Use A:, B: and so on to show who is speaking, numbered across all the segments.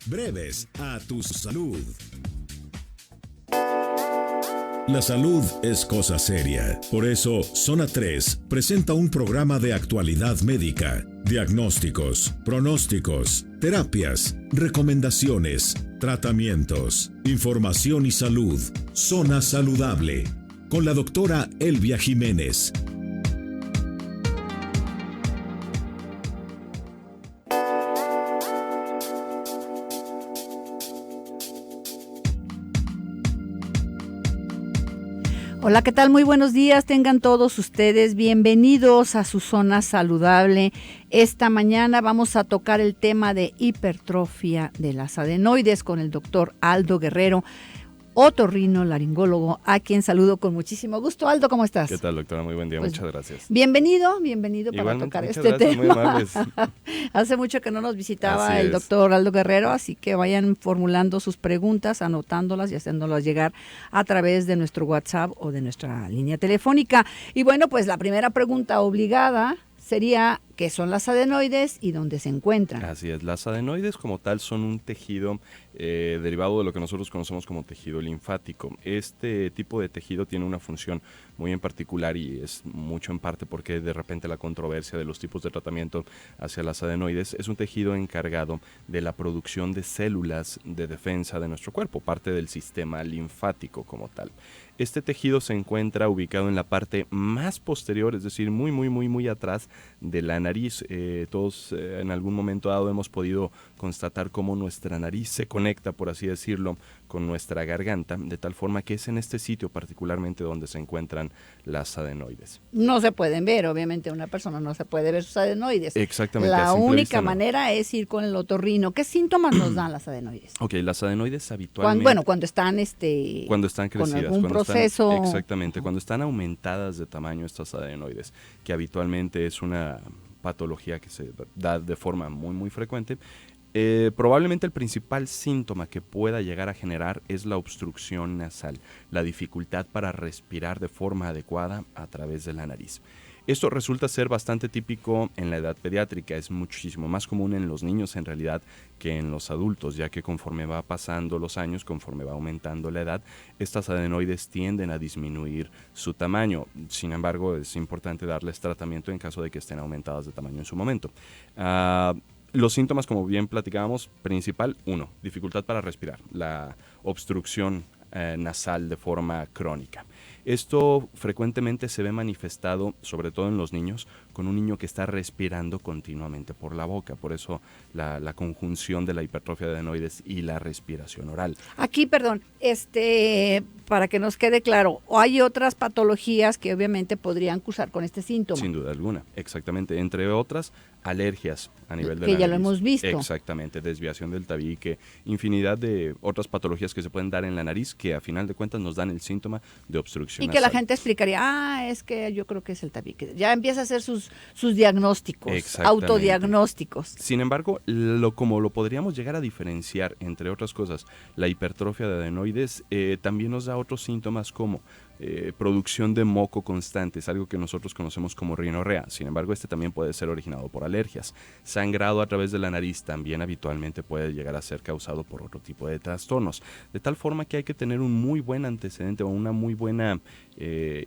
A: Breves a tu salud. La salud es cosa seria. Por eso, Zona 3 presenta un programa de actualidad médica, diagnósticos, pronósticos, terapias, recomendaciones, tratamientos, información y salud. Zona Saludable, con la doctora Elvia Jiménez.
B: Hola, ¿qué tal? Muy buenos días, tengan todos ustedes bienvenidos a su Zona Saludable. Esta mañana vamos a tocar el tema de hipertrofia de las adenoides con el doctor Aldo Guerrero, otorrinolaringólogo, a quien saludo con muchísimo gusto. Aldo, ¿cómo estás?
C: ¿Qué tal, doctora? Muy buen día,
B: Pues,
C: muchas gracias.
B: Bienvenido para
C: Igualmente,
B: tocar
C: muchas
B: este
C: gracias,
B: tema.
C: muy amables.
B: Hace mucho que no nos visitaba
C: Así
B: el
C: es.
B: doctor Aldo Guerrero, así que vayan formulando sus preguntas, anotándolas y haciéndolas llegar a través de nuestro WhatsApp o de nuestra línea telefónica. Y bueno, pues la primera pregunta obligada sería, ¿qué son las adenoides y dónde se encuentran?
C: Así es, las adenoides como tal son un tejido derivado de lo que nosotros conocemos como tejido linfático. Este tipo de tejido tiene una función muy en particular y es mucho en parte porque de repente la controversia de los tipos de tratamiento hacia las adenoides es un tejido encargado de la producción de células de defensa de nuestro cuerpo, parte del sistema linfático como tal. Este tejido se encuentra ubicado en la parte más posterior, es decir, muy atrás de la nariz. Todos en algún momento dado hemos podido constatar cómo nuestra nariz se conecta, por así decirlo, con nuestra garganta, de tal forma que es en este sitio particularmente donde se encuentran las adenoides.
B: No se pueden ver, obviamente una persona no se puede ver sus adenoides.
C: Exactamente.
B: La
C: a simple
B: única
C: vista, no.
B: manera es ir con el otorrino. ¿Qué síntomas nos dan las adenoides?
C: Ok, las adenoides habitualmente...
B: Cuando están
C: cuando están
B: con
C: crecidas,
B: algún
C: cuando
B: proceso.
C: exactamente, cuando están aumentadas de tamaño estas adenoides, que habitualmente es una patología que se da de forma muy frecuente. Probablemente el principal síntoma que pueda llegar a generar es la obstrucción nasal, la dificultad para respirar de forma adecuada a través de la nariz. Esto resulta ser bastante típico en la edad pediátrica, es muchísimo más común en los niños en realidad que en los adultos, ya que conforme va pasando los años, conforme va aumentando la edad, estas adenoides tienden a disminuir su tamaño. Sin embargo, es importante darles tratamiento en caso de que estén aumentadas de tamaño en su momento. Los síntomas, como bien platicábamos, principal, 1, dificultad para respirar, la obstrucción nasal de forma crónica. Esto frecuentemente se ve manifestado, sobre todo en los niños, con un niño que está respirando continuamente por la boca. Por eso la conjunción de la hipertrofia de adenoides y la respiración oral.
B: Aquí, perdón, para que nos quede claro, hay otras patologías que obviamente podrían cursar con este síntoma.
C: Sin duda alguna, exactamente. Entre otras, alergias a nivel de
B: que
C: la
B: ya
C: nariz.
B: lo hemos visto.
C: Exactamente, desviación del tabique, infinidad de otras patologías que se pueden dar en la nariz que a final de cuentas nos dan el síntoma de obstrucción
B: Y que la
C: nasal.
B: gente explicaría, es que yo creo que es el tabique. Ya empieza a hacer sus diagnósticos,
C: Exactamente.
B: autodiagnósticos.
C: Sin embargo, como lo podríamos llegar a diferenciar, entre otras cosas, la hipertrofia de adenoides también nos da otros síntomas como producción de moco constante, es algo que nosotros conocemos como rinorrea. Sin embargo, este también puede ser originado por alergias. Sangrado a través de la nariz también habitualmente puede llegar a ser causado por otro tipo de trastornos. De tal forma que hay que tener un muy buen antecedente o una muy buena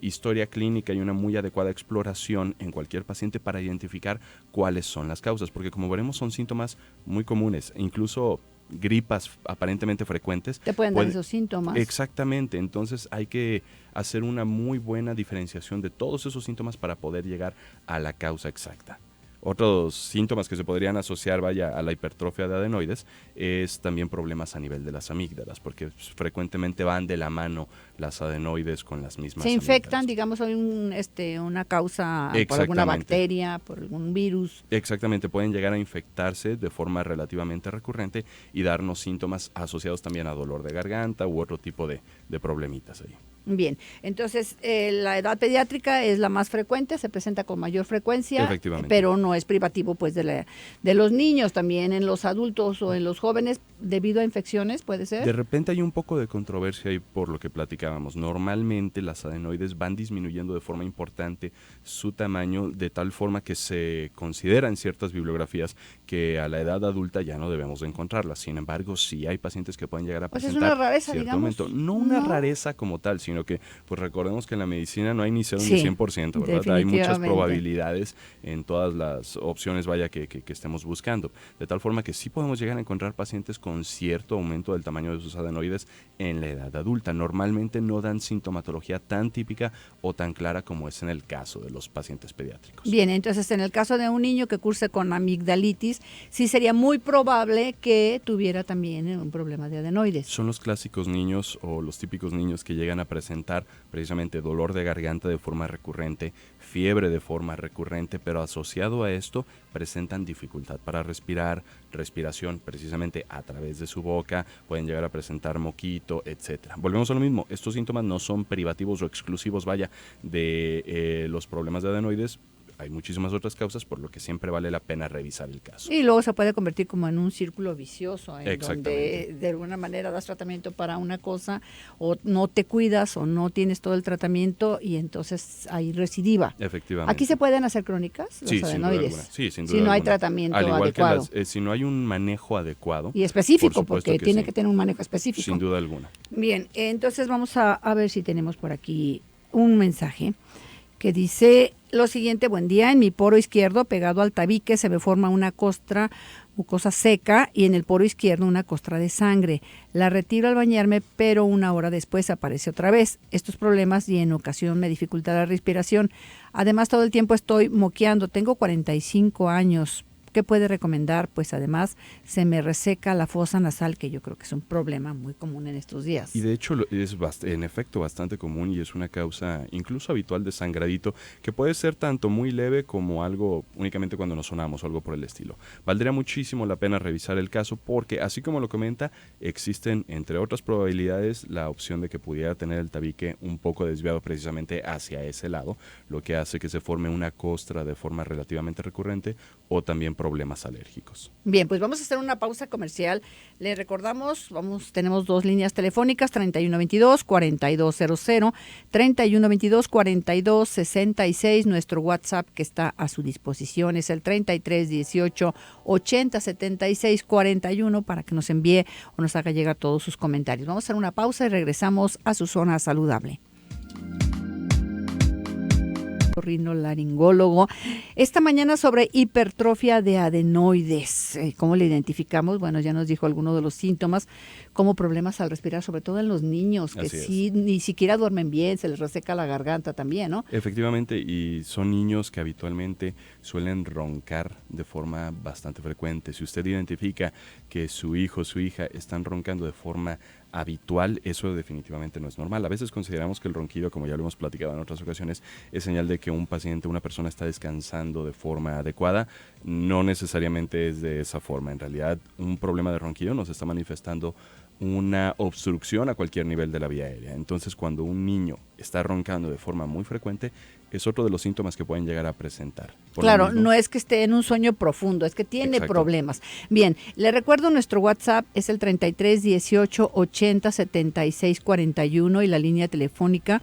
C: historia clínica y una muy adecuada exploración en cualquier paciente para identificar cuáles son las causas, porque como veremos son síntomas muy comunes, incluso gripas aparentemente frecuentes.
B: Te pueden dar esos síntomas.
C: Exactamente, entonces hay que hacer una muy buena diferenciación de todos esos síntomas para poder llegar a la causa exacta. Otros síntomas que se podrían asociar, a la hipertrofia de adenoides es también problemas a nivel de las amígdalas, porque frecuentemente van de la mano las adenoides con las mismas
B: Se infectan,
C: amígdalas.
B: digamos, hay una causa por alguna bacteria, por algún virus.
C: Exactamente, pueden llegar a infectarse de forma relativamente recurrente y darnos síntomas asociados también a dolor de garganta u otro tipo de problemitas ahí.
B: Bien, entonces la edad pediátrica es la más frecuente, se presenta con mayor frecuencia, pero no es privativo pues de los niños, también en los adultos o en los jóvenes debido a infecciones, ¿puede ser?
C: De repente hay un poco de controversia ahí por lo que platicábamos. Normalmente las adenoides van disminuyendo de forma importante su tamaño de tal forma que se considera en ciertas bibliografías que a la edad adulta ya no debemos de encontrarlas. Sin embargo, sí hay pacientes que pueden llegar a presentar
B: es una rareza,
C: cierto
B: digamos.
C: aumento. No una rareza como tal, sino que pues recordemos que en la medicina no hay ni 0 ni 100%, ¿verdad? Hay muchas probabilidades en todas las opciones que estemos buscando. De tal forma que sí podemos llegar a encontrar pacientes con cierto aumento del tamaño de sus adenoides en la edad adulta. Normalmente no dan sintomatología tan típica o tan clara como es en el caso de los pacientes pediátricos.
B: Bien, entonces en el caso de un niño que curse con amigdalitis, sí sería muy probable que tuviera también un problema de adenoides.
C: Son los clásicos niños o los típicos niños que llegan a presentar precisamente dolor de garganta de forma recurrente, fiebre de forma recurrente, pero asociado a esto presentan dificultad para respirar, respiración precisamente a través de su boca, pueden llegar a presentar moquito, etcétera. Volvemos a lo mismo, estos síntomas no son privativos o exclusivos, de los problemas de adenoides. Hay muchísimas otras causas, por lo que siempre vale la pena revisar el caso.
B: Y luego se puede convertir como en un círculo vicioso, en donde de alguna manera das tratamiento para una cosa, o no te cuidas, o no tienes todo el tratamiento, y entonces hay recidiva.
C: Efectivamente.
B: ¿Aquí se pueden hacer crónicas los adenoides?
C: Sí, sin duda
B: si no hay
C: alguna.
B: tratamiento
C: Al igual
B: adecuado.
C: Que si no hay un manejo adecuado.
B: Y específico, porque tiene que tener un manejo específico.
C: Sin duda alguna.
B: Bien, entonces vamos a ver si tenemos por aquí un mensaje que dice lo siguiente: buen día, en mi poro izquierdo pegado al tabique se me forma una costra mucosa seca y en el poro izquierdo una costra de sangre. La retiro al bañarme, pero una hora después aparece otra vez. Estos problemas y en ocasión me dificulta la respiración. Además, todo el tiempo estoy moqueando. Tengo 45 años. ¿Qué puede recomendar? Pues además se me reseca la fosa nasal, que yo creo que es un problema muy común en estos días.
C: Y de hecho es en efecto bastante común y es una causa incluso habitual de sangradito, que puede ser tanto muy leve como algo únicamente cuando nos sonamos o algo por el estilo. Valdría muchísimo la pena revisar el caso porque, así como lo comenta, existen entre otras probabilidades la opción de que pudiera tener el tabique un poco desviado precisamente hacia ese lado, lo que hace que se forme una costra de forma relativamente recurrente o también problemas alérgicos.
B: Bien, pues vamos a hacer una pausa comercial. Le recordamos, tenemos dos líneas telefónicas, 3122-4200, 3122-4266, nuestro WhatsApp que está a su disposición es el 3318-8076-41 para que nos envíe o nos haga llegar todos sus comentarios. Vamos a hacer una pausa y regresamos a su zona saludable. Rinolaringólogo. Esta mañana sobre hipertrofia de adenoides. ¿Cómo le identificamos? Bueno, ya nos dijo algunos de los síntomas, como problemas al respirar, sobre todo en los niños, que sí, ni siquiera duermen bien, se les reseca la garganta también, ¿no?
C: Efectivamente, y son niños que habitualmente suelen roncar de forma bastante frecuente. Si usted identifica que su hijo o su hija están roncando de forma habitual, eso definitivamente no es normal. A veces consideramos que el ronquido, como ya lo hemos platicado en otras ocasiones, es señal de que un paciente, una persona está descansando de forma adecuada. No necesariamente es de esa forma. En realidad, un problema de ronquido nos está manifestando una obstrucción a cualquier nivel de la vía aérea. Entonces, cuando un niño está roncando de forma muy frecuente, es otro de los síntomas que pueden llegar a presentar.
B: Claro, no es que esté en un sueño profundo, es que tiene problemas. Bien, le recuerdo nuestro WhatsApp es el 3318-807641 y la línea telefónica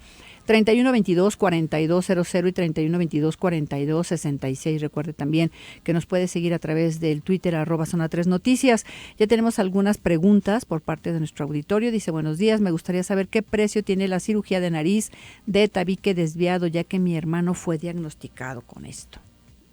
B: 3122-4200 y 3122-4266. Recuerde también que nos puede seguir a través del Twitter @Zona 3 Noticias. Ya tenemos algunas preguntas por parte de nuestro auditorio. Dice, buenos días, me gustaría saber qué precio tiene la cirugía de nariz de tabique desviado, ya que mi hermano fue diagnosticado con esto.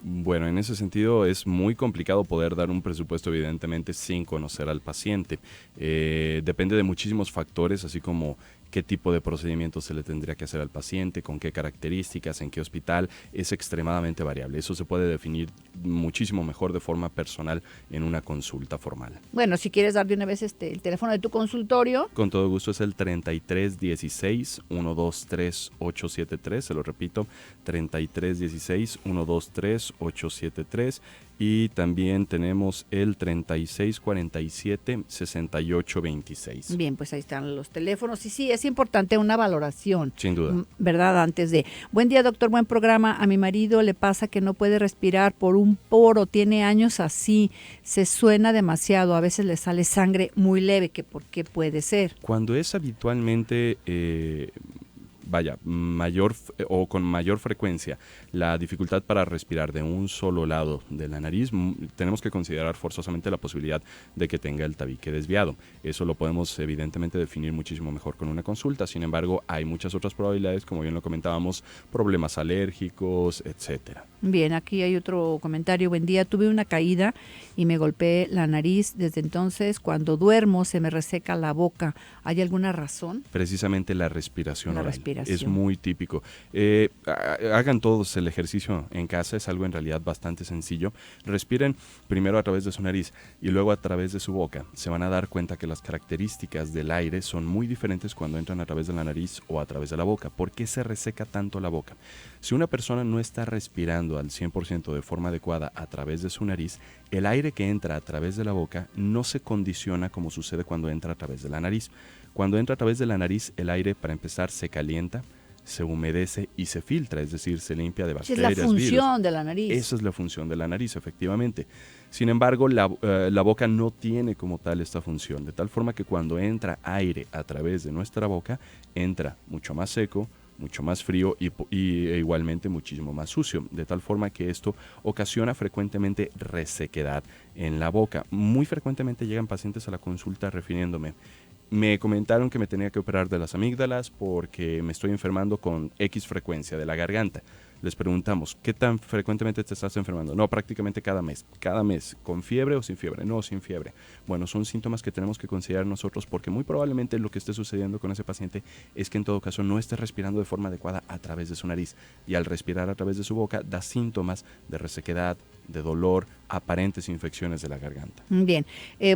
C: Bueno, en ese sentido es muy complicado poder dar un presupuesto evidentemente sin conocer al paciente. Depende de muchísimos factores, así como qué tipo de procedimiento se le tendría que hacer al paciente, con qué características, en qué hospital, es extremadamente variable. Eso se puede definir muchísimo mejor de forma personal en una consulta formal.
B: Bueno, si quieres dar de una vez el teléfono de tu consultorio.
C: Con todo gusto, es el 3316-123-873, se lo repito, 3316-123-873. y también tenemos el 3647-6826.
B: Bien, pues ahí están los teléfonos. Y sí, es importante una valoración.
C: Sin duda.
B: ¿Verdad? Antes de... Buen día, doctor, buen programa. A mi marido le pasa que no puede respirar por un poro. Tiene años así. Se suena demasiado. A veces le sale sangre muy leve. ¿Por qué puede ser?
C: Cuando es habitualmente... mayor o con mayor frecuencia la dificultad para respirar de un solo lado de la nariz, tenemos que considerar forzosamente la posibilidad de que tenga el tabique desviado. Eso lo podemos evidentemente definir muchísimo mejor con una consulta. Sin embargo, hay muchas otras probabilidades, como bien lo comentábamos, problemas alérgicos, etcétera.
B: Bien, aquí hay otro comentario. Buen día, tuve una caída y me golpeé la nariz. Desde entonces, cuando duermo, se me reseca la boca. ¿Hay alguna razón?
C: Precisamente la respiración oral. Es muy típico. Hagan todos el ejercicio en casa, es algo en realidad bastante sencillo. Respiren primero a través de su nariz y luego a través de su boca. Se van a dar cuenta que las características del aire son muy diferentes cuando entran a través de la nariz o a través de la boca. ¿Por qué se reseca tanto la boca? Si una persona no está respirando al 100% de forma adecuada a través de su nariz, el aire que entra a través de la boca no se condiciona como sucede cuando entra a través de la nariz. Cuando entra a través de la nariz, el aire, para empezar, se calienta, se humedece y se filtra, es decir, se limpia de bacterias,
B: es la función
C: virus.
B: De la nariz.
C: Esa es la función de la nariz, efectivamente. Sin embargo, la boca no tiene como tal esta función, de tal forma que cuando entra aire a través de nuestra boca, entra mucho más seco, mucho más frío y igualmente muchísimo más sucio, de tal forma que esto ocasiona frecuentemente resequedad en la boca. Muy frecuentemente llegan pacientes a la consulta refiriéndome: me comentaron que me tenía que operar de las amígdalas porque me estoy enfermando con X frecuencia de la garganta. Les preguntamos, ¿qué tan frecuentemente te estás enfermando? No, prácticamente cada mes. Cada mes, ¿con fiebre o sin fiebre? No, sin fiebre. Bueno, son síntomas que tenemos que considerar nosotros porque muy probablemente lo que esté sucediendo con ese paciente es que en todo caso no esté respirando de forma adecuada a través de su nariz. Y al respirar a través de su boca da síntomas de resequedad, de dolor, aparentes infecciones de la garganta.
B: Bien,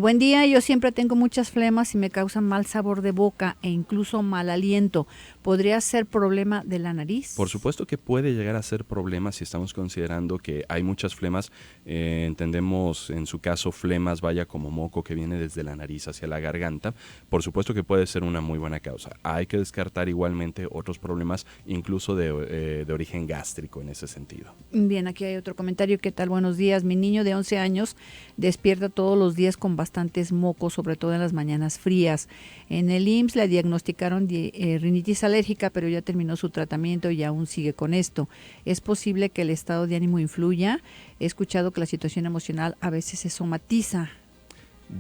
B: buen día, yo siempre tengo muchas flemas y me causan mal sabor de boca e incluso mal aliento. ¿Podría ser problema de la nariz?
C: Por supuesto que puede llegar a ser problema si estamos considerando que hay muchas flemas. Entendemos en su caso flemas, como moco que viene desde la nariz hacia la garganta. Por supuesto que puede ser una muy buena causa. Hay que descartar igualmente otros problemas, incluso de origen gástrico en ese sentido.
B: Bien, aquí hay otro comentario. ¿Qué tal? Buenos días. Mi niño de 11 años despierta todos los días con bastantes mocos, sobre todo en las mañanas frías. En el IMSS le diagnosticaron rinitis alérgica, pero ya terminó su tratamiento y aún sigue con esto. ¿Es posible que el estado de ánimo influya? He escuchado que la situación emocional a veces se somatiza.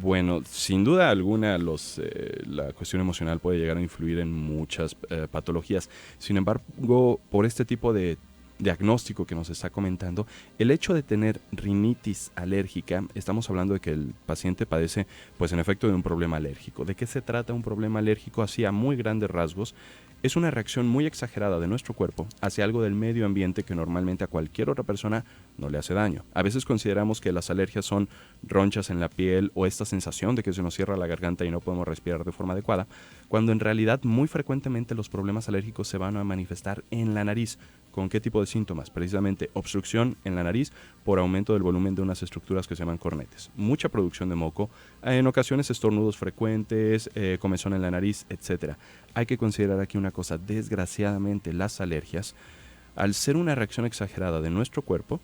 C: Bueno, sin duda alguna la cuestión emocional puede llegar a influir en muchas patologías. Sin embargo, por este tipo de diagnóstico que nos está comentando, el hecho de tener rinitis alérgica, estamos hablando de que el paciente padece, pues en efecto, de un problema alérgico. ¿De qué se trata un problema alérgico? Así a muy grandes rasgos, es una reacción muy exagerada de nuestro cuerpo hacia algo del medio ambiente que normalmente a cualquier otra persona no le hace daño. A veces consideramos que las alergias son ronchas en la piel o esta sensación de que se nos cierra la garganta y no podemos respirar de forma adecuada, cuando en realidad muy frecuentemente los problemas alérgicos se van a manifestar en la nariz. ¿Con qué tipo de síntomas? Precisamente obstrucción en la nariz por aumento del volumen de unas estructuras que se llaman cornetes. Mucha producción de moco, en ocasiones estornudos frecuentes, comezón en la nariz, etc. Hay que considerar aquí una cosa: desgraciadamente las alergias, al ser una reacción exagerada de nuestro cuerpo,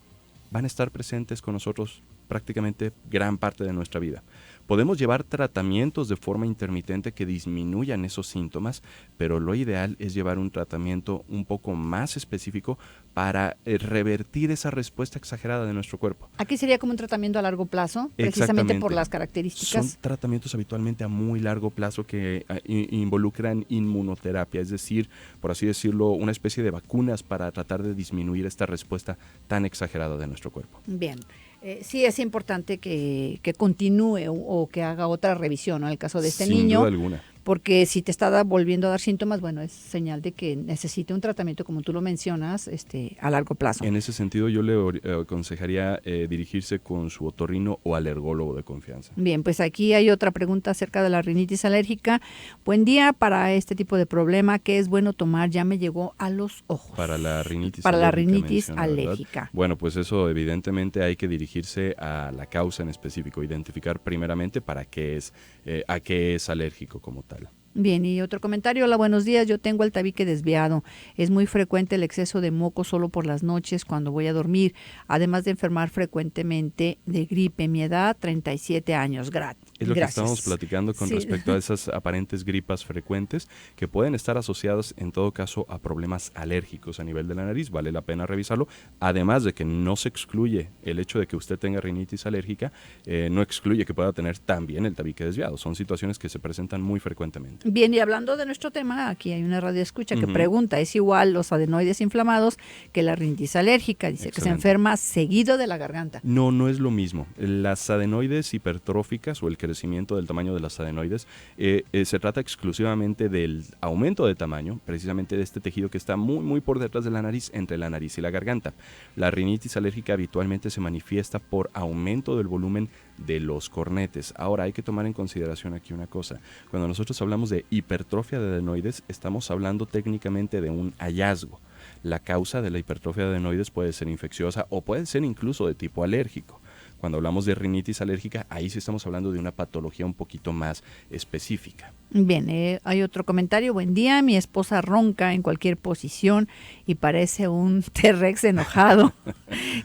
C: van a estar presentes con nosotros prácticamente gran parte de nuestra vida. Podemos llevar tratamientos de forma intermitente que disminuyan esos síntomas, pero lo ideal es llevar un tratamiento un poco más específico para revertir esa respuesta exagerada de nuestro cuerpo.
B: Aquí sería como un tratamiento a largo plazo, precisamente por las características.
C: Son tratamientos habitualmente a muy largo plazo que involucran inmunoterapia, es decir, por así decirlo, una especie de vacunas para tratar de disminuir esta respuesta tan exagerada de nuestro cuerpo.
B: Bien. Sí es importante que continúe o que haga otra revisión, ¿no? En el caso de este niño.
C: Sin duda alguna.
B: porque si te está volviendo a dar síntomas, bueno, es señal de que necesita un tratamiento, como tú lo mencionas, a largo plazo.
C: En ese sentido, yo le aconsejaría dirigirse con su otorrino o alergólogo de confianza.
B: Bien, pues aquí hay otra pregunta acerca de la rinitis alérgica. Buen día, para este tipo de problema, ¿qué es bueno tomar? Ya me llegó a los ojos.
C: Para la rinitis
B: Para
C: alérgica.
B: la rinitis
C: menciona,
B: alérgica.
C: ¿verdad? Bueno, pues eso evidentemente hay que dirigirse a la causa en específico, identificar primeramente para qué es, a qué es alérgico como tal.
B: Bien, y otro comentario. Hola, buenos días. Yo tengo el tabique desviado. Es muy frecuente el exceso de moco solo por las noches cuando voy a dormir, además de enfermar frecuentemente de gripe. Mi edad, 37 años.
C: Es lo que
B: Gracias.
C: estábamos platicando con respecto a esas aparentes gripas frecuentes que pueden estar asociadas en todo caso a problemas alérgicos a nivel de la nariz. Vale la pena revisarlo. Además de que no se excluye el hecho de que usted tenga rinitis alérgica, no excluye que pueda tener también el tabique desviado. Son situaciones que se presentan muy frecuentemente.
B: Bien, y hablando de nuestro tema, aquí hay una radioescucha que pregunta, ¿es igual los adenoides inflamados que la rinitis alérgica? Dice que se enferma seguido de la garganta.
C: No, no es lo mismo. Las adenoides hipertróficas o el crecimiento del tamaño de las adenoides se trata exclusivamente del aumento de tamaño, precisamente de este tejido que está muy, muy por detrás de la nariz, entre la nariz y la garganta. La rinitis alérgica habitualmente se manifiesta por aumento del volumen de los cornetes. Ahora hay que tomar en consideración aquí una cosa. Cuando nosotros hablamos de hipertrofia de adenoides, estamos hablando técnicamente de un hallazgo. La causa de la hipertrofia de adenoides puede ser infecciosa o puede ser incluso de tipo alérgico. Cuando hablamos de rinitis alérgica, ahí sí estamos hablando de una patología un poquito más específica.
B: Bien, hay otro comentario. Buen día, mi esposa ronca en cualquier posición y parece un T-Rex enojado.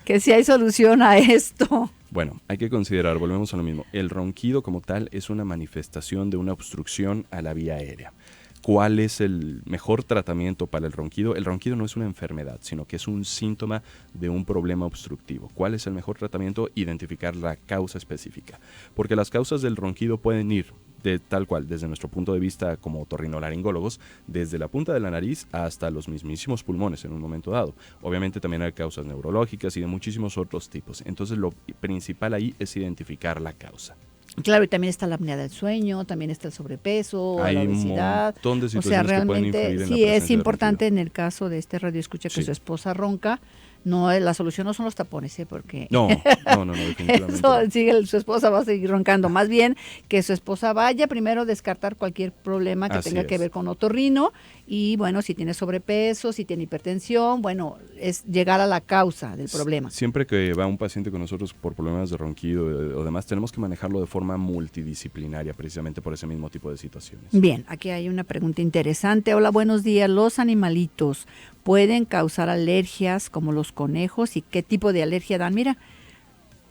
B: Que si hay solución a esto.
C: Bueno, hay que considerar, volvemos a lo mismo, el ronquido como tal es una manifestación de una obstrucción a la vía aérea. ¿Cuál es el mejor tratamiento para el ronquido? El ronquido no es una enfermedad, sino que es un síntoma de un problema obstructivo. ¿Cuál es el mejor tratamiento? Identificar la causa específica. Porque las causas del ronquido pueden ir de tal cual, desde nuestro punto de vista como otorrinolaringólogos, desde la punta de la nariz hasta los mismísimos pulmones en un momento dado. Obviamente también hay causas neurológicas y de muchísimos otros tipos. Entonces lo principal ahí es identificar la causa.
B: Claro, y también está la apnea del sueño, también está el sobrepeso,
C: hay
B: la obesidad.
C: Un montón de situaciones que pueden influir en la
B: sí
C: presencia
B: es importante
C: de
B: en el caso de este radioescucha que su esposa ronca. No, la solución no son los tapones, porque
C: no, definitivamente.
B: Eso, su esposa va a seguir roncando. Más bien que su esposa vaya primero a descartar cualquier problema que tenga que ver con otorrino y bueno, si tiene sobrepeso, si tiene hipertensión, bueno, es llegar a la causa del problema.
C: Siempre que va un paciente con nosotros por problemas de ronquido o demás, tenemos que manejarlo de forma multidisciplinaria, precisamente por ese mismo tipo de situaciones.
B: Bien, aquí hay una pregunta interesante. Hola, buenos días. ¿Los animalitos pueden causar alergias como los conejos y qué tipo de alergia dan? Mira.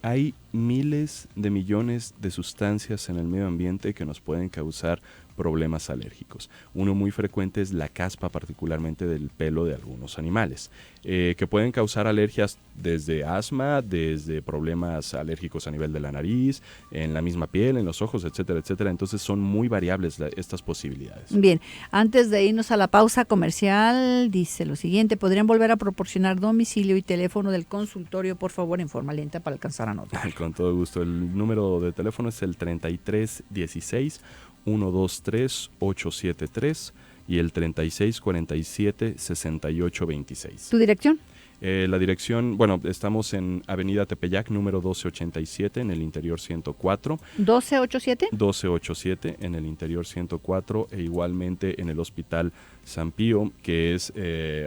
C: Hay miles de millones de sustancias en el medio ambiente que nos pueden causar problemas alérgicos. Uno muy frecuente es la caspa, particularmente del pelo de algunos animales, que pueden causar alergias desde asma, desde problemas alérgicos a nivel de la nariz, en la misma piel, en los ojos, etcétera, etcétera. Entonces son muy variables estas posibilidades.
B: Bien, antes de irnos a la pausa comercial, dice lo siguiente: ¿podrían volver a proporcionar domicilio y teléfono del consultorio, por favor, en forma lenta para alcanzar a anotar?
C: Con todo gusto. El número de teléfono es el 3316 123 873 y el 3647 6826.
B: ¿Tu dirección?
C: La dirección, bueno, estamos en Avenida Tepeyac, número 1287, en el interior 104.
B: ¿1287?
C: 1287, en el interior 104, e igualmente en el Hospital San Pío, que es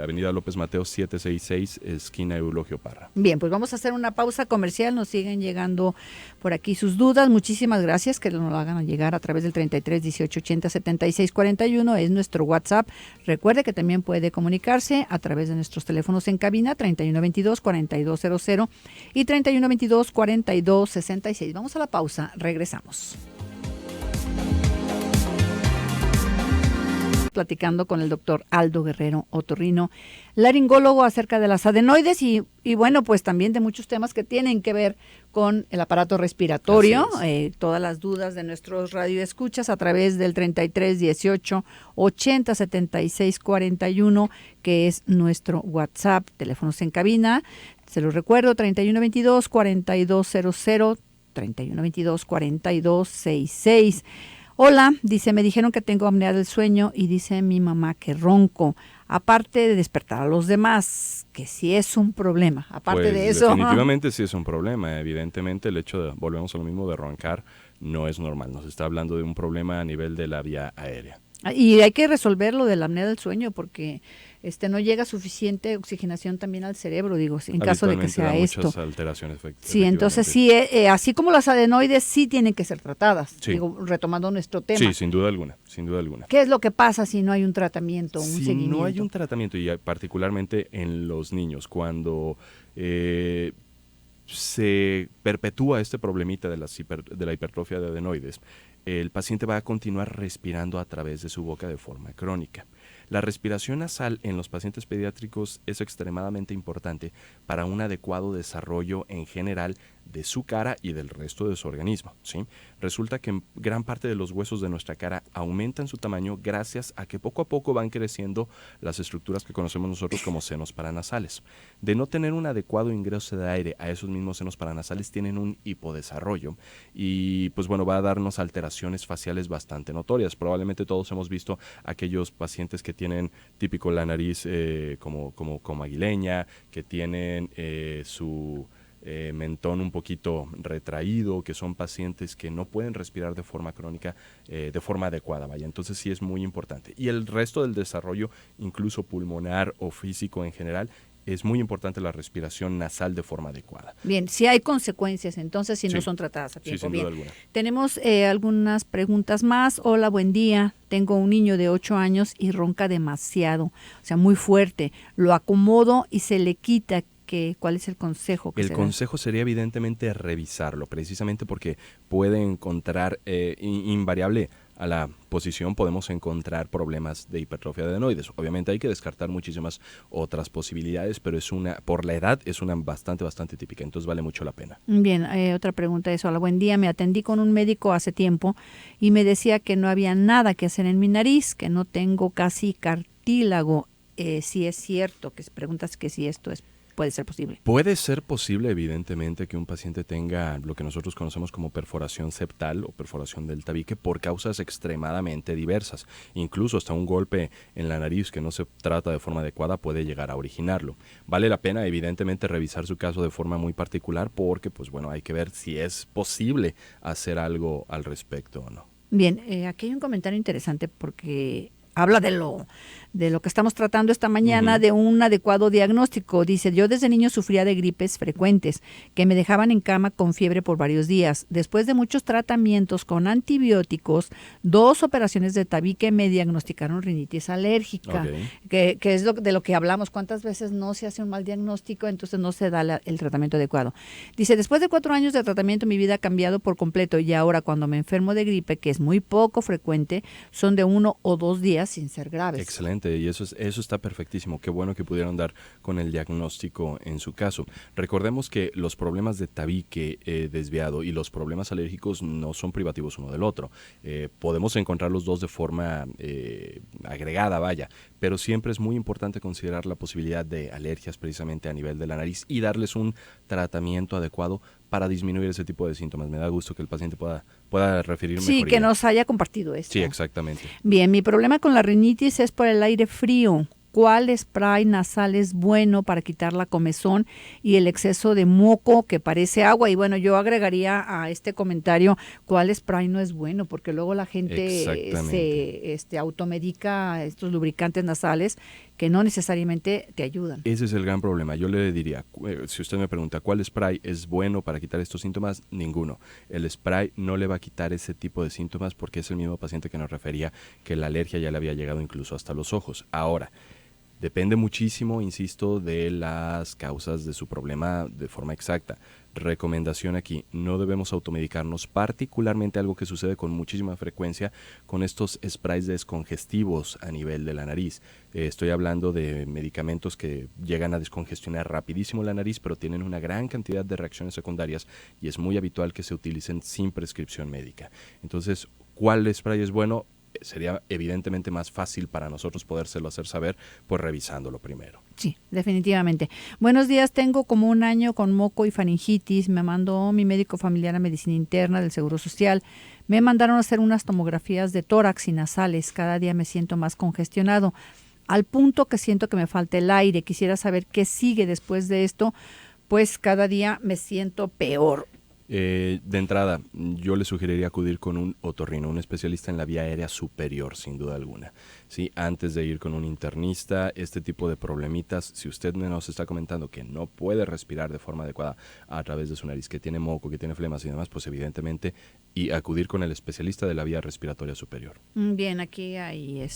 C: Avenida López Mateos 766, esquina Eulogio Parra.
B: Bien, pues vamos a hacer una pausa comercial. Nos siguen llegando por aquí sus dudas. Muchísimas gracias, que nos lo hagan llegar a través del 33 18 80 76 41. Es nuestro WhatsApp. Recuerde que también puede comunicarse a través de nuestros teléfonos en cabina 3122-4200 y 3122-4266. Vamos a la pausa. Regresamos. Platicando con el doctor Aldo Guerrero Otorrino, laringólogo, acerca de las adenoides y bueno, pues también de muchos temas que tienen que ver con el aparato respiratorio. Todas las dudas de nuestros radioescuchas a través del 33 18 80 76 41, que es nuestro WhatsApp. Teléfonos en cabina, se los recuerdo, 31 22 4200, 31 22 42 66. Hola, dice, me dijeron que tengo apnea del sueño y dice mi mamá que ronco, aparte de despertar a los demás, que sí es un problema, aparte
C: Pues
B: de eso.
C: definitivamente sí es un problema. Evidentemente el hecho de, volvemos a lo mismo, de roncar no es normal. Nos está hablando de un problema a nivel de la vía aérea.
B: Y hay que resolver lo de la apnea del sueño porque no llega suficiente oxigenación también al cerebro, digo, en caso de que sea
C: da
B: esto.
C: muchas alteraciones,
B: Sí, entonces sí, así como las adenoides sí tienen que ser tratadas,
C: Sí.
B: digo, retomando nuestro tema.
C: Sí, sin duda alguna, sin duda alguna.
B: ¿Qué es lo que pasa si no hay un tratamiento, un
C: Si
B: seguimiento?
C: no hay un tratamiento, y particularmente en los niños, cuando se perpetúa este problemita de la hipertrofia de adenoides, el paciente va a continuar respirando a través de su boca de forma crónica. La respiración nasal en los pacientes pediátricos es extremadamente importante para un adecuado desarrollo en general de su cara y del resto de su organismo, ¿sí? Resulta que gran parte de los huesos de nuestra cara aumentan su tamaño gracias a que poco a poco van creciendo las estructuras que conocemos nosotros como senos paranasales. De no tener un adecuado ingreso de aire a esos mismos senos paranasales, tienen un hipodesarrollo y pues bueno, va a darnos alteraciones faciales bastante notorias. Probablemente todos hemos visto aquellos pacientes que tienen típico la nariz como aguileña, que tienen su mentón un poquito retraído, que son pacientes que no pueden respirar de forma crónica, de forma adecuada, vaya. Entonces sí es muy importante. Y el resto del desarrollo, incluso pulmonar o físico en general, es muy importante la respiración nasal de forma adecuada.
B: Bien, si hay consecuencias, entonces si
C: Sí.
B: no son tratadas a tiempo.
C: Sí, sin
B: Bien.
C: duda alguna.
B: Tenemos algunas preguntas más. Hola, buen día. Tengo un niño de 8 años y ronca demasiado, o sea, muy fuerte. Lo acomodo y se le quita. ¿Cuál es el consejo?
C: El consejo sería evidentemente revisarlo, precisamente porque puede encontrar, invariable a la posición, podemos encontrar problemas de hipertrofia de adenoides. Obviamente hay que descartar muchísimas otras posibilidades, pero por la edad es una bastante típica, entonces vale mucho la pena.
B: Bien, otra pregunta es, hola, buen día, me atendí con un médico hace tiempo y me decía que no había nada que hacer en mi nariz, que no tengo casi cartílago. Si es cierto, que preguntas que si esto puede ser posible.
C: Puede ser posible, evidentemente, que un paciente tenga lo que nosotros conocemos como perforación septal o perforación del tabique por causas extremadamente diversas. Incluso hasta un golpe en la nariz que no se trata de forma adecuada puede llegar a originarlo. Vale la pena, evidentemente, revisar su caso de forma muy particular porque, pues bueno, hay que ver si es posible hacer algo al respecto o no.
B: Bien, aquí hay un comentario interesante porque habla de lo que estamos tratando esta mañana, de un adecuado diagnóstico. Dice, yo desde niño sufría de gripes frecuentes que me dejaban en cama con fiebre por varios días. Después de muchos tratamientos con antibióticos, 2 operaciones de tabique, me diagnosticaron rinitis alérgica, que es de lo que hablamos. ¿Cuántas veces no se hace un mal diagnóstico? Entonces no se da el tratamiento adecuado. Dice, después de 4 años de tratamiento, mi vida ha cambiado por completo y ahora cuando me enfermo de gripe, que es muy poco frecuente, son de 1 o 2 días sin ser graves.
C: Excelente, y eso está perfectísimo. Qué bueno que pudieron dar con el diagnóstico en su caso. Recordemos que los problemas de tabique desviado y los problemas alérgicos no son privativos uno del otro. Podemos encontrar los dos de forma agregada, vaya, pero siempre es muy importante considerar la posibilidad de alergias precisamente a nivel de la nariz y darles un tratamiento adecuado para disminuir ese tipo de síntomas. Me da gusto que el paciente pueda referirme.
B: Sí, que nos haya compartido esto.
C: Sí, exactamente.
B: Bien, mi problema con la rinitis es por el aire frío. ¿Cuál spray nasal es bueno para quitar la comezón y el exceso de moco que parece agua? Y bueno, yo agregaría a este comentario, ¿cuál spray no es bueno? Porque luego la gente se automedica estos lubricantes nasales que no necesariamente te ayudan.
C: Ese es el gran problema. Yo le diría, si usted me pregunta, ¿cuál spray es bueno para quitar estos síntomas? Ninguno. El spray no le va a quitar ese tipo de síntomas porque es el mismo paciente que nos refería que la alergia ya le había llegado incluso hasta los ojos. Ahora, depende muchísimo, insisto, de las causas de su problema de forma exacta. Recomendación aquí, no debemos automedicarnos, particularmente algo que sucede con muchísima frecuencia con estos sprays descongestivos a nivel de la nariz. Estoy hablando de medicamentos que llegan a descongestionar rapidísimo la nariz, pero tienen una gran cantidad de reacciones secundarias y es muy habitual que se utilicen sin prescripción médica. Entonces, ¿cuál spray es bueno? sería evidentemente más fácil para nosotros podérselo hacer saber, pues revisándolo primero.
B: Sí, definitivamente. Buenos días, tengo como 1 año con moco y faringitis. Me mandó mi médico familiar a medicina interna del Seguro Social. Me mandaron a hacer unas tomografías de tórax y nasales. Cada día me siento más congestionado, al punto que siento que me falta el aire. Quisiera saber qué sigue después de esto, pues cada día me siento peor.
C: De entrada, yo le sugeriría acudir con un otorrino, un especialista en la vía aérea superior, sin duda alguna. ¿Sí? Antes de ir con un internista, este tipo de problemitas, si usted nos está comentando que no puede respirar de forma adecuada a través de su nariz, que tiene moco, que tiene flemas y demás, pues evidentemente, y acudir con el especialista de la vía respiratoria superior.
B: Bien, aquí hay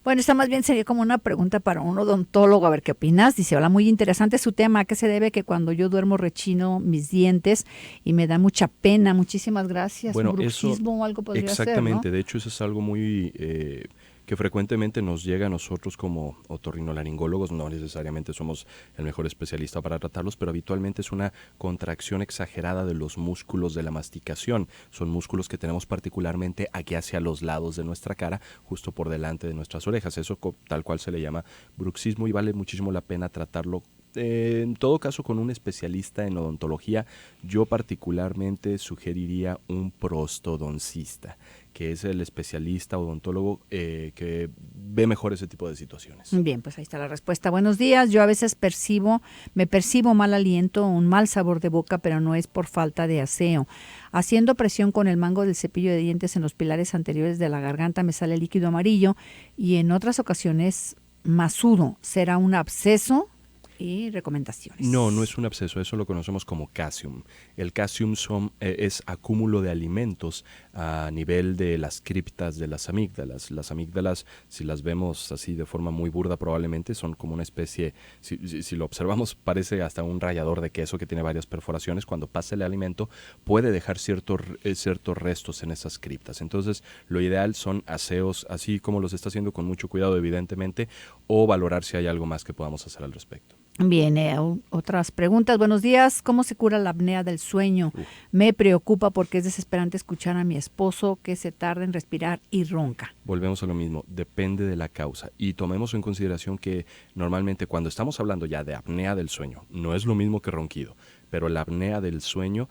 B: Bueno, esta más bien sería como una pregunta para un odontólogo, a ver qué opinas. Dice, hola, muy interesante su tema. ¿A qué se debe que cuando yo duermo rechino mis dientes y me da mucha pena? Muchísimas gracias.
C: Bueno,
B: ¿un bruxismo o algo podría ser,
C: exactamente,
B: ¿no?
C: de hecho eso es algo muy que frecuentemente nos llega a nosotros como otorrinolaringólogos. No necesariamente somos el mejor especialista para tratarlos, pero habitualmente es una contracción exagerada de los músculos de la masticación. Son músculos que tenemos particularmente aquí hacia los lados de nuestra cara, justo por delante de nuestras orejas. Eso tal cual se le llama bruxismo y vale muchísimo la pena tratarlo. En todo caso, con un especialista en odontología, yo particularmente sugeriría un prostodoncista, que es el especialista odontólogo que ve mejor ese tipo de situaciones.
B: Bien, pues ahí está la respuesta. Buenos días, yo a veces me percibo mal aliento, un mal sabor de boca, pero no es por falta de aseo. Haciendo presión con el mango del cepillo de dientes en los pilares anteriores de la garganta me sale líquido amarillo y en otras ocasiones masudo. ¿Será un absceso? Y recomendaciones.
C: No, no es un absceso, eso lo conocemos como cásium. El cásium es acúmulo de alimentos a nivel de las criptas de las amígdalas. Las amígdalas, si las vemos así de forma muy burda, probablemente son como una especie, si lo observamos, parece hasta un rallador de queso que tiene varias perforaciones. Cuando pasa el alimento, puede dejar ciertos restos en esas criptas. Entonces, lo ideal son aseos, así como los está haciendo con mucho cuidado, evidentemente, o valorar si hay algo más que podamos hacer al respecto.
B: Bien, otras preguntas. Buenos días. ¿Cómo se cura la apnea del sueño? Me preocupa porque es desesperante escuchar a mi esposo que se tarda en respirar y ronca.
C: Volvemos a lo mismo, depende de la causa. Y tomemos en consideración que normalmente cuando estamos hablando ya de apnea del sueño, no es lo mismo que ronquido, pero la apnea del sueño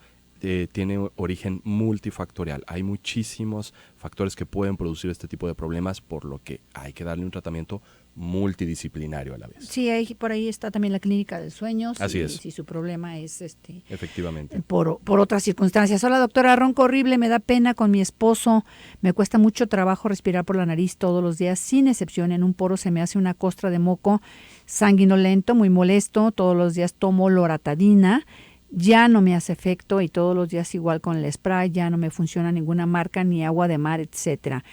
C: tiene origen multifactorial. Hay muchísimos factores que pueden producir este tipo de problemas, por lo que hay que darle un tratamiento multidisciplinario a la vez.
B: Sí, por ahí está también la clínica del sueño.
C: Así es.
B: Si su problema es
C: efectivamente
B: por otras circunstancias. Hola, doctora, ronco horrible, me da pena con mi esposo. Me cuesta mucho trabajo respirar por la nariz todos los días, sin excepción. En un poro se me hace una costra de moco sanguinolento, muy molesto. Todos los días tomo loratadina. Ya no me hace efecto y todos los días igual con el spray, ya no me funciona ninguna marca, ni agua de mar, etcétera.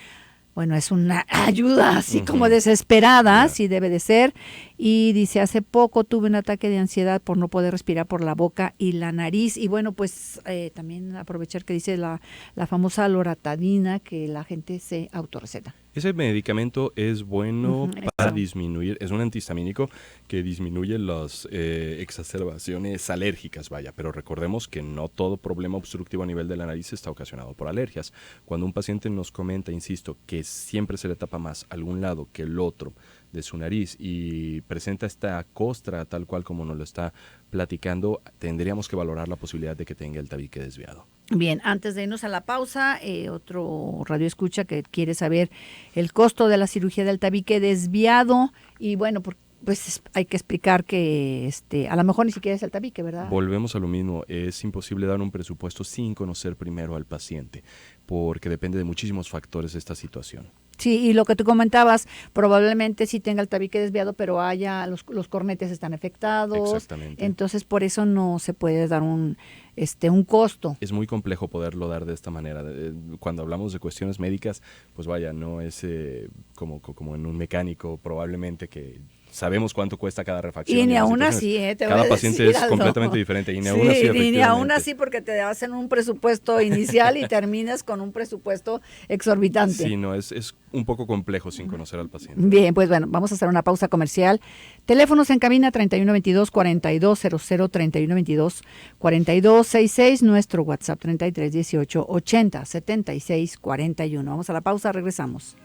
B: Bueno, es una ayuda así como desesperada, sí debe de ser. Y dice, hace poco tuve un ataque de ansiedad por no poder respirar por la boca y la nariz. Y bueno, pues también aprovechar que dice la famosa loratadina que la gente se autorreceta.
C: Ese medicamento es bueno para disminuir, es un antihistamínico que disminuye las exacerbaciones alérgicas, vaya, pero recordemos que no todo problema obstructivo a nivel de la nariz está ocasionado por alergias. Cuando un paciente nos comenta, insisto, que siempre se le tapa más algún lado que el otro de su nariz y presenta esta costra tal cual como nos lo está platicando, tendríamos que valorar la posibilidad de que tenga el tabique desviado.
B: Bien, antes de irnos a la pausa, otro radio escucha que quiere saber el costo de la cirugía del tabique desviado y bueno, pues hay que explicar que a lo mejor ni siquiera es el tabique, ¿verdad?
C: Volvemos a lo mismo, es imposible dar un presupuesto sin conocer primero al paciente, porque depende de muchísimos factores esta situación.
B: Sí, y lo que tú comentabas, probablemente sí tenga el tabique desviado, pero los cornetes están afectados.
C: Exactamente.
B: Entonces, por eso no se puede dar un costo.
C: Es muy complejo poderlo dar de esta manera. Cuando hablamos de cuestiones médicas, pues vaya, no es como en un mecánico probablemente que sabemos cuánto cuesta cada refacción.
B: Y ni aún así, te voy a
C: cada paciente
B: decir
C: es
B: algo.
C: completamente diferente. Y ni
B: Sí,
C: aún así,
B: ni aún
C: efectivamente.
B: así, porque te hacen un presupuesto inicial y terminas con un presupuesto exorbitante.
C: Sí, no, es un poco complejo sin conocer al paciente.
B: Bien, pues bueno, vamos a hacer una pausa comercial. Teléfonos en cabina 3122-4200, 3122-4266, nuestro WhatsApp 3318-80-7641. Vamos a la pausa, regresamos.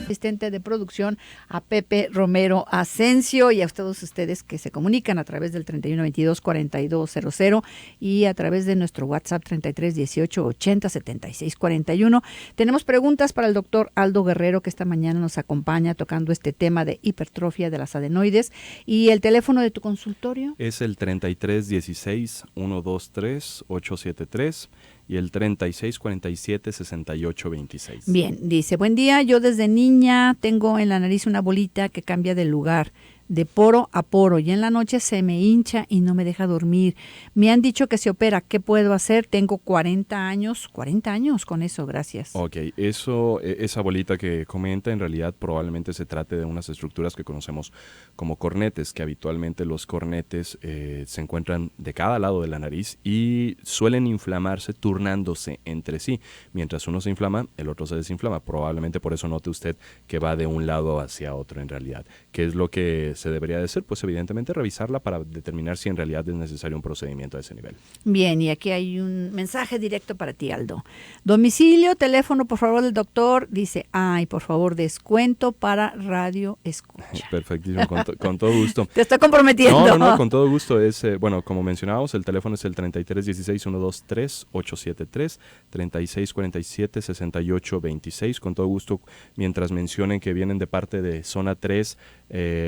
B: Asistente de producción a Pepe Romero Asensio y a todos ustedes que se comunican a través del 3122-4200 y a través de nuestro WhatsApp 3318-80-7641. Tenemos preguntas para el doctor Aldo Guerrero, que esta mañana nos acompaña tocando este tema de hipertrofia de las adenoides. ¿Y el teléfono de tu consultorio?
C: Es el 3316-123-873 y el 3647-6826.
B: Bien, dice, buen día, yo desde niña tengo en la nariz una bolita que cambia de lugar, de poro a poro, y en la noche se me hincha y no me deja dormir. Me han dicho que se opera, ¿qué puedo hacer? Tengo 40 años con eso, gracias.
C: Ok, esa bolita que comenta, en realidad probablemente se trate de unas estructuras que conocemos como cornetes, que habitualmente los cornetes se encuentran de cada lado de la nariz y suelen inflamarse turnándose entre sí. Mientras uno se inflama, el otro se desinflama. Probablemente por eso note usted que va de un lado hacia otro en realidad. ¿Qué es lo que se debería de hacer? Pues evidentemente revisarla para determinar si en realidad es necesario un procedimiento a ese nivel.
B: Bien, y aquí hay un mensaje directo para ti, Aldo. Domicilio, teléfono, por favor, del doctor. Dice, ay, por favor, descuento para radio escucha.
C: Perfectísimo, con todo gusto.
B: Te estoy comprometiendo.
C: No, con todo gusto. Es, bueno, como mencionábamos, el teléfono es el 3316-123-873, 3647-6826. Con todo gusto, mientras mencionen que vienen de parte de Zona 3,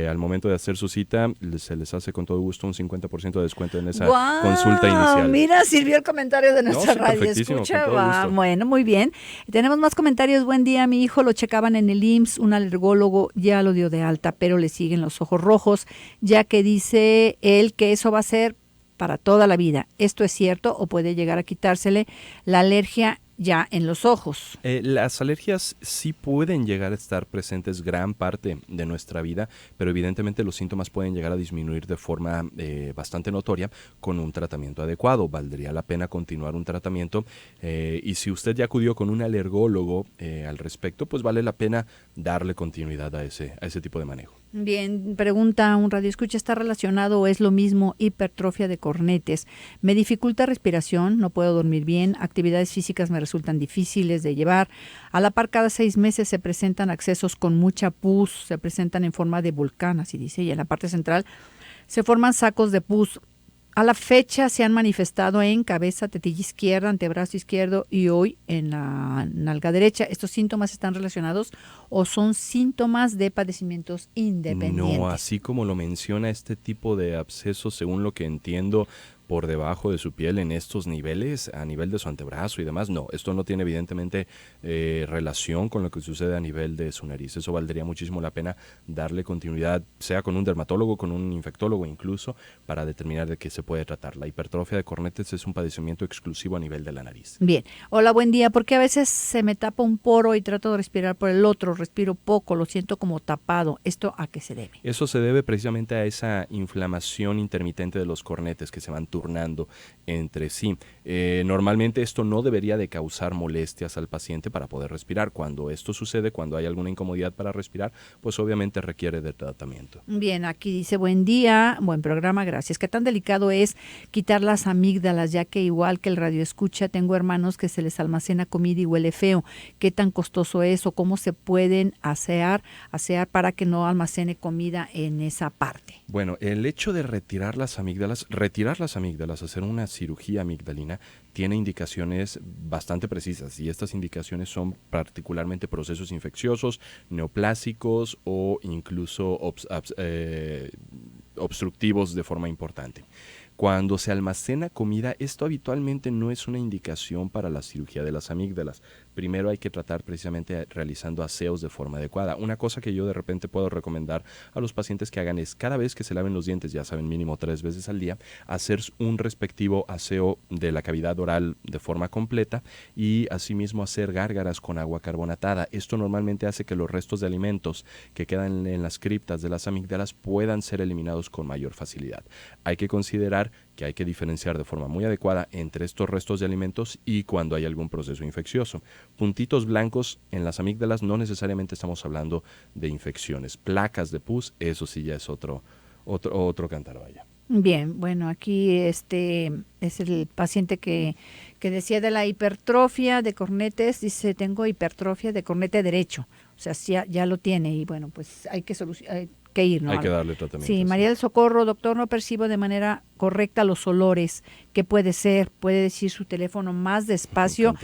C: al momento de hacer su cita, se les hace con todo gusto un 50% de descuento en esa consulta inicial.
B: Mira, sirvió el comentario de nuestra radio escucha. Bueno, muy bien. Tenemos más comentarios. Buen día, mi hijo lo checaban en el IMSS, un alergólogo ya lo dio de alta, pero le siguen los ojos rojos, ya que dice él que eso va a ser para toda la vida. ¿Esto es cierto o puede llegar a quitársele la alergia ya en los ojos?
C: Las alergias sí pueden llegar a estar presentes gran parte de nuestra vida, pero evidentemente los síntomas pueden llegar a disminuir de forma bastante notoria con un tratamiento adecuado. Valdría la pena continuar un tratamiento y si usted ya acudió con un alergólogo al respecto, pues vale la pena darle continuidad a ese tipo de manejo.
B: Bien, pregunta un radioescucha, ¿está relacionado o es lo mismo hipertrofia de cornetes? Me dificulta respiración, no puedo dormir bien, actividades físicas me resultan difíciles de llevar. A la par, cada 6 meses se presentan accesos con mucha pus, se presentan en forma de volcán, así dice, y en la parte central se forman sacos de pus. A la fecha se han manifestado en cabeza, tetilla izquierda, antebrazo izquierdo y hoy en la nalga derecha. ¿Estos síntomas están relacionados o son síntomas de padecimientos independientes?
C: No, así como lo menciona, este tipo de abscesos, según lo que entiendo, por debajo de su piel en estos niveles, a nivel de su antebrazo y demás, no, esto no tiene evidentemente relación con lo que sucede a nivel de su nariz. Eso valdría muchísimo la pena darle continuidad, sea con un dermatólogo, con un infectólogo incluso, para determinar de qué se puede tratar. La hipertrofia de cornetes es un padecimiento exclusivo a nivel de la nariz.
B: Bien, hola, buen día, porque a veces se me tapa un poro y trato de respirar por el otro, respiro poco, lo siento como tapado. ¿Esto a qué se debe?
C: Eso se debe precisamente a esa inflamación intermitente de los cornetes que se van turnando entre sí. Normalmente esto no debería de causar molestias al paciente para poder respirar. Cuando esto sucede, cuando hay alguna incomodidad para respirar, pues obviamente requiere de tratamiento.
B: Bien, aquí dice, buen día, buen programa, gracias. ¿Qué tan delicado es quitar las amígdalas, ya que igual que el radioescucha, tengo hermanos que se les almacena comida y huele feo? ¿Qué tan costoso es o cómo se pueden asear para que no almacene comida en esa parte?
C: Bueno, el hecho de retirar las amígdalas, hacer una cirugía amigdalina, tiene indicaciones bastante precisas y estas indicaciones son particularmente procesos infecciosos, neoplásicos o incluso obstructivos de forma importante. Cuando se almacena comida, esto habitualmente no es una indicación para la cirugía de las amígdalas. primero hay que tratar precisamente realizando aseos de forma adecuada. Una cosa que yo de repente puedo recomendar a los pacientes que hagan es, cada vez que se laven los dientes, ya saben, mínimo 3 veces al día, hacer un respectivo aseo de la cavidad oral de forma completa y asimismo hacer gárgaras con agua carbonatada. Esto normalmente hace que los restos de alimentos que quedan en las criptas de las amígdalas puedan ser eliminados con mayor facilidad. Hay que considerar que hay que diferenciar de forma muy adecuada entre estos restos de alimentos y cuando hay algún proceso infeccioso. Puntitos blancos en las amígdalas no necesariamente estamos hablando de infecciones. Placas de pus, eso sí ya es otro cantar, vaya.
B: Bien, bueno, aquí es el paciente que decía de la hipertrofia de cornetes, dice, tengo hipertrofia de cornete derecho, o sea, sí, ya lo tiene y bueno, pues hay que ir, ¿no?
C: Hay que darle tratamiento.
B: Sí, María del Socorro, doctor, no percibo de manera correcta los olores. ¿Qué puede ser? Puede decir su teléfono más despacio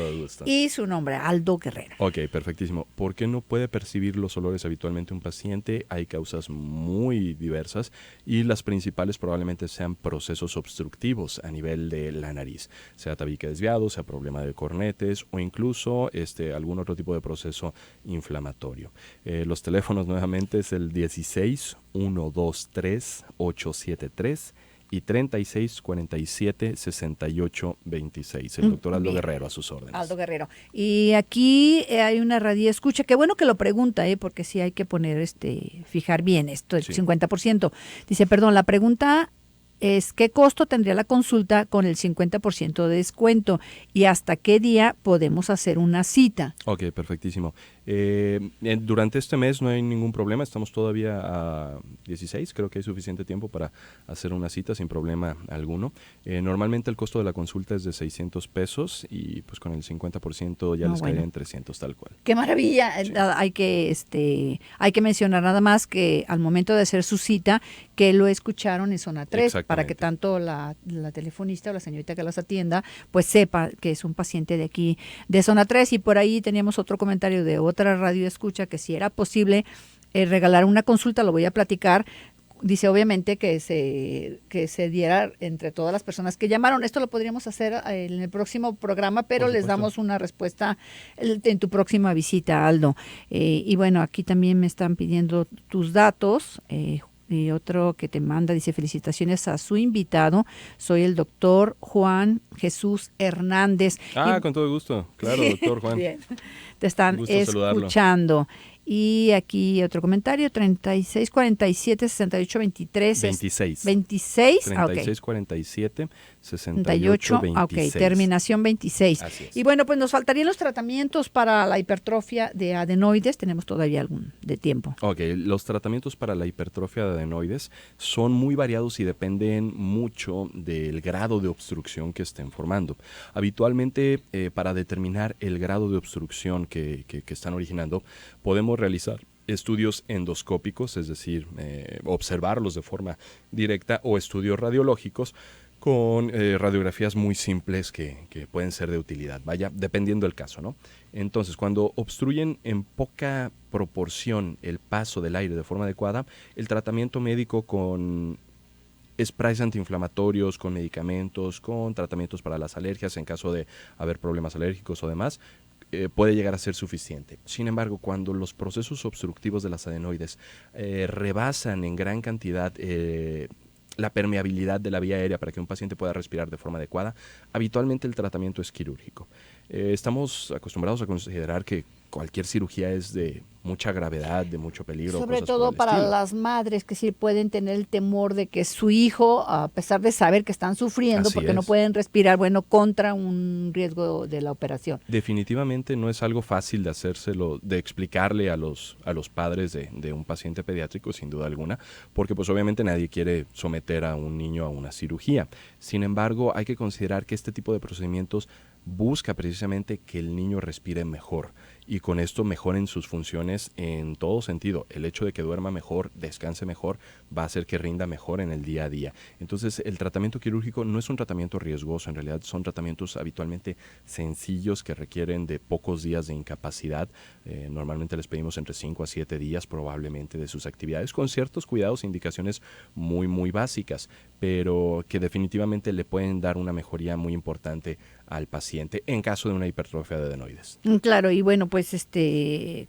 B: y su nombre, Aldo Guerrero.
C: Ok, perfectísimo. ¿Por qué no puede percibir los olores habitualmente un paciente? Hay causas muy diversas y las principales probablemente sean procesos obstructivos a nivel de la nariz, sea tabique desviado, sea problema de cornetes o incluso algún otro tipo de proceso inflamatorio. Los teléfonos nuevamente es el 16 123 873 y 36 47 68 26. El doctor Aldo Guerrero, a sus órdenes.
B: Aldo Guerrero. Y aquí hay una radioescucha, qué bueno que lo pregunta, porque sí hay que poner, fijar bien esto, el 50%. Dice, perdón, la pregunta es, ¿qué costo tendría la consulta con el 50% de descuento? ¿Y hasta qué día podemos hacer una cita?
C: Ok, perfectísimo. Durante este mes no hay ningún problema, estamos todavía a 16, creo que hay suficiente tiempo para hacer una cita sin problema alguno. Normalmente el costo de la consulta es de 600 pesos y pues con el 50% ya les caería en 300 tal cual.
B: ¡Qué maravilla! Sí. Hay que mencionar nada más que al momento de hacer su cita, que lo escucharon en Zona 3, para que tanto la telefonista o la señorita que las atienda, pues sepa que es un paciente de aquí, de Zona 3. Y por ahí teníamos otro comentario de otra radio escucha que si era posible regalar una consulta, lo voy a platicar. Dice obviamente que se diera entre todas las personas que llamaron. Esto lo podríamos hacer en el próximo programa, pero les damos una respuesta en tu próxima visita, Aldo. Y bueno, aquí también me están pidiendo tus datos. Y otro que te manda, dice, felicitaciones a su invitado, soy el doctor Juan Jesús Hernández.
C: Con todo gusto, claro, doctor Juan.
B: Bien. Te están escuchando. Y aquí otro comentario, 36 47 68 23.
C: 26.
B: 26.
C: 36 47 68 26.
B: Ok, terminación 26.
C: Así es.
B: Y bueno, pues nos faltarían los tratamientos para la hipertrofia de adenoides. Tenemos todavía algún de tiempo.
C: Ok, los tratamientos para la hipertrofia de adenoides son muy variados y dependen mucho del grado de obstrucción que estén formando. Habitualmente, para determinar el grado de obstrucción que están originando, podemos realizar estudios endoscópicos, es decir, observarlos de forma directa, o estudios radiológicos con radiografías muy simples que pueden ser de utilidad, vaya, dependiendo del caso, ¿no? Entonces, cuando obstruyen en poca proporción el paso del aire de forma adecuada, el tratamiento médico con sprays antiinflamatorios, con medicamentos, con tratamientos para las alergias en caso de haber problemas alérgicos o demás, puede llegar a ser suficiente. Sin embargo, cuando los procesos obstructivos de las adenoides rebasan en gran cantidad la permeabilidad de la vía aérea para que un paciente pueda respirar de forma adecuada, habitualmente el tratamiento es quirúrgico. Estamos acostumbrados a considerar que cualquier cirugía es de mucha gravedad, de mucho peligro.
B: Sobre todo para las madres que sí pueden tener el temor de que su hijo, a pesar de saber que están sufriendo porque no pueden respirar, contra un riesgo de la operación.
C: Definitivamente no es algo fácil de hacérselo, de explicarle a los padres de un paciente pediátrico, sin duda alguna, porque pues obviamente nadie quiere someter a un niño a una cirugía. Sin embargo, hay que considerar que este tipo de procedimientos busca precisamente que el niño respire mejor y con esto mejoren sus funciones en todo sentido. El hecho de que duerma mejor, descanse mejor, va a hacer que rinda mejor en el día a día. Entonces, el tratamiento quirúrgico no es un tratamiento riesgoso, en realidad son tratamientos habitualmente sencillos que requieren de pocos días de incapacidad. Normalmente les pedimos entre 5 a 7 días probablemente de sus actividades, con ciertos cuidados e indicaciones muy, muy básicas. pero que definitivamente le pueden dar una mejoría muy importante al paciente en caso de una hipertrofia de adenoides.
B: Claro, y bueno, pues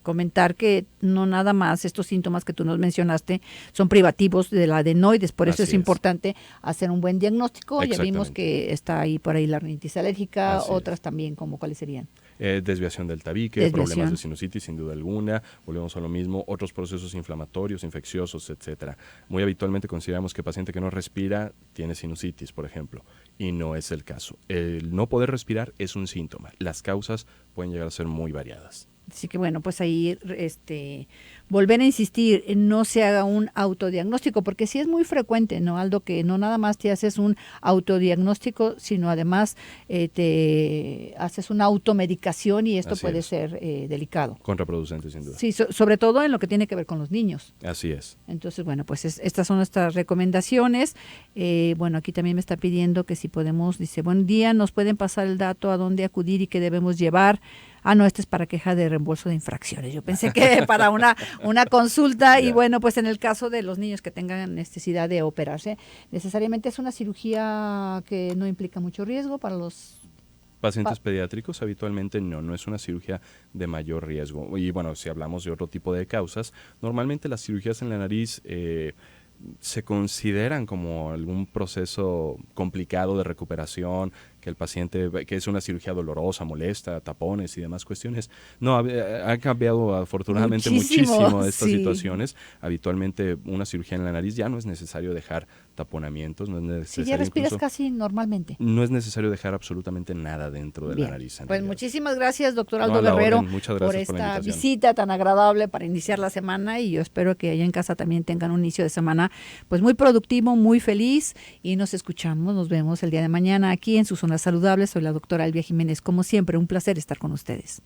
B: comentar que no nada más estos síntomas que tú nos mencionaste son privativos de la adenoides, por eso es importante hacer un buen diagnóstico. Ya vimos que está ahí por ahí la rinitis alérgica, otras también, como ¿cuáles serían?
C: Desviación del tabique, problemas de sinusitis sin duda alguna, volvemos a lo mismo, otros procesos inflamatorios, infecciosos, etcétera. Muy habitualmente consideramos que el paciente que no respira tiene sinusitis, por ejemplo, y no es el caso. El no poder respirar es un síntoma. Las causas pueden llegar a ser muy variadas.
B: Así que bueno, pues ahí volver a insistir, no se haga un autodiagnóstico, porque sí es muy frecuente, ¿no, Aldo? Que no nada más te haces un autodiagnóstico, sino además te haces una automedicación y esto puede ser delicado.
C: Contraproducente, sin duda.
B: Sí, sobre todo en lo que tiene que ver con los niños.
C: Así es.
B: Entonces, bueno, pues estas son nuestras recomendaciones. Bueno, aquí también me está pidiendo que si podemos, dice, buen día, nos pueden pasar el dato a dónde acudir y qué debemos llevar. No, este es para queja de reembolso de infracciones. Yo pensé que para una consulta y bueno, pues en el caso de los niños que tengan necesidad de operarse, necesariamente es una cirugía que no implica mucho riesgo para los
C: pacientes pediátricos. Habitualmente no es una cirugía de mayor riesgo. Y bueno, si hablamos de otro tipo de causas, normalmente las cirugías en la nariz se consideran como algún proceso complicado de recuperación, que el paciente, que es una cirugía dolorosa, molesta, tapones y demás cuestiones. No, ha cambiado afortunadamente muchísimo estas situaciones. Habitualmente una cirugía en la nariz ya no es necesario dejar taponamientos, no es necesario.
B: Si ya respiras casi normalmente.
C: No es necesario dejar absolutamente nada dentro de la nariz.
B: Pues muchísimas gracias, doctor Aldo Guerrero, por esta visita tan agradable para iniciar la semana, y yo espero que allá en casa también tengan un inicio de semana pues muy productivo, muy feliz, y nos escuchamos, nos vemos el día de mañana aquí en su Zona Saludable. Soy la doctora Elvia Jiménez. Como siempre, un placer estar con ustedes.